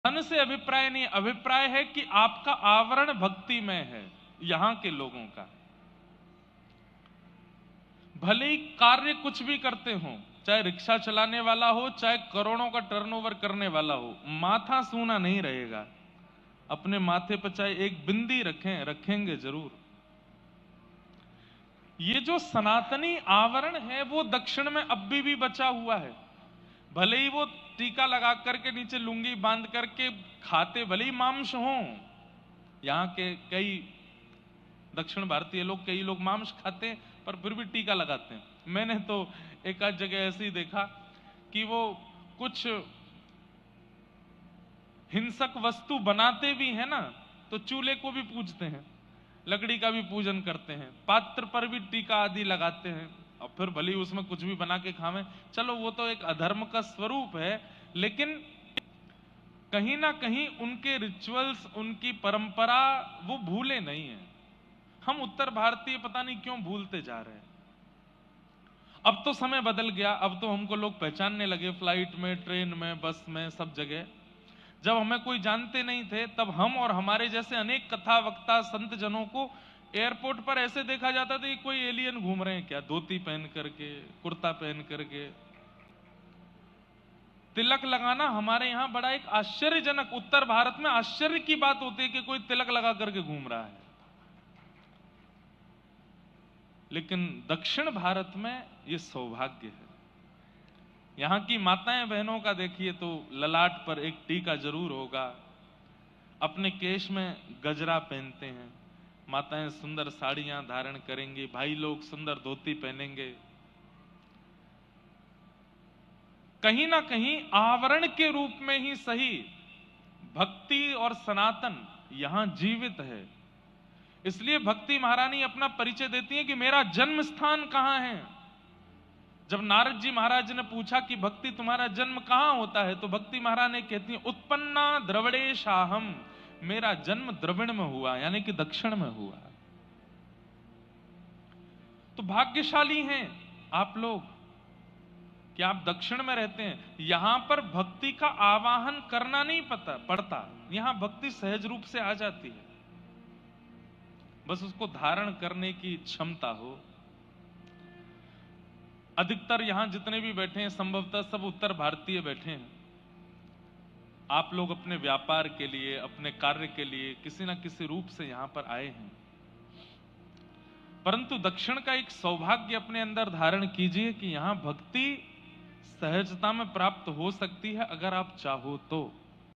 धन से अभिप्राय नहीं, अभिप्राय है कि आपका आवरण भक्ति में है। यहां के लोगों का भले ही कार्य कुछ भी करते हो, चाहे रिक्शा चलाने वाला हो, चाहे करोड़ों का टर्नओवर करने वाला हो, माथा सूना नहीं रहेगा। अपने माथे पर चाहे एक बिंदी रखेंगे जरूर। ये जो सनातनी आवरण है वो दक्षिण में अब भी बचा हुआ है। भले ही वो टीका लगा करके नीचे लुंगी बांध करके खाते, भले ही मांस हो, यहाँ के कई दक्षिण भारतीय लोग, कई लोग मांस खाते हैं पर फिर भी टीका लगाते हैं। मैंने तो एक आध जगह ऐसे ही देखा कि वो कुछ हिंसक वस्तु बनाते भी हैं ना, तो चूल्हे को भी पूजते हैं, लकड़ी का भी पूजन करते हैं, पात्र पर भी टीका आदि लगाते हैं, और फिर भले ही उसमें कुछ भी बना के खावें। चलो वो तो एक अधर्म का स्वरूप है, लेकिन कहीं ना कहीं उनके रिचुअल्स, उनकी परंपरा वो भूले नहीं है। हम उत्तर भारतीय पता नहीं क्यों भूलते जा रहे हैं। अब तो समय बदल गया, अब तो हमको लोग पहचानने लगे, फ्लाइट में, ट्रेन में, बस में, सब जगह। जब हमें कोई जानते नहीं थे तब हम और हमारे जैसे अनेक कथा वक्ता संत जनों को एयरपोर्ट पर ऐसे देखा जाता था कि कोई एलियन घूम रहे हैं क्या, धोती पहन करके, कुर्ता पहन करके। तिलक लगाना हमारे यहां बड़ा एक आश्चर्यजनक, उत्तर भारत में आश्चर्य की बात होती है कि कोई तिलक लगा करके घूम रहा है। लेकिन दक्षिण भारत में यह सौभाग्य है। यहां की माताएं बहनों का देखिए तो ललाट पर एक टीका जरूर होगा, अपने केश में गजरा पहनते हैं, माताएं सुंदर साड़ियां धारण करेंगी, भाई लोग सुंदर धोती पहनेंगे। कहीं ना कहीं आवरण के रूप में ही सही, भक्ति और सनातन यहां जीवित है। इसलिए भक्ति महारानी अपना परिचय देती है कि मेरा जन्म स्थान कहां है। जब नारद जी महाराज ने पूछा कि भक्ति तुम्हारा जन्म कहां होता है, तो भक्ति महारानी कहती है उत्पन्ना द्रविड़ेशाहम, मेरा जन्म द्रविड़ में हुआ, यानी कि दक्षिण में हुआ। तो भाग्यशाली हैं आप लोग कि आप दक्षिण में रहते हैं। यहां पर भक्ति का आवाहन करना नहीं पड़ता, यहां भक्ति सहज रूप से आ जाती है, बस उसको धारण करने की क्षमता हो। अधिकतर यहां जितने भी बैठे हैं संभवतः सब उत्तर भारतीय बैठे हैं। आप लोग अपने व्यापार के लिए, अपने कार्य के लिए किसी ना किसी रूप से यहां पर आए हैं। परंतु दक्षिण का एक सौभाग्य अपने अंदर धारण कीजिए कि यहां भक्ति सहजता में प्राप्त हो सकती है, अगर आप चाहो तो।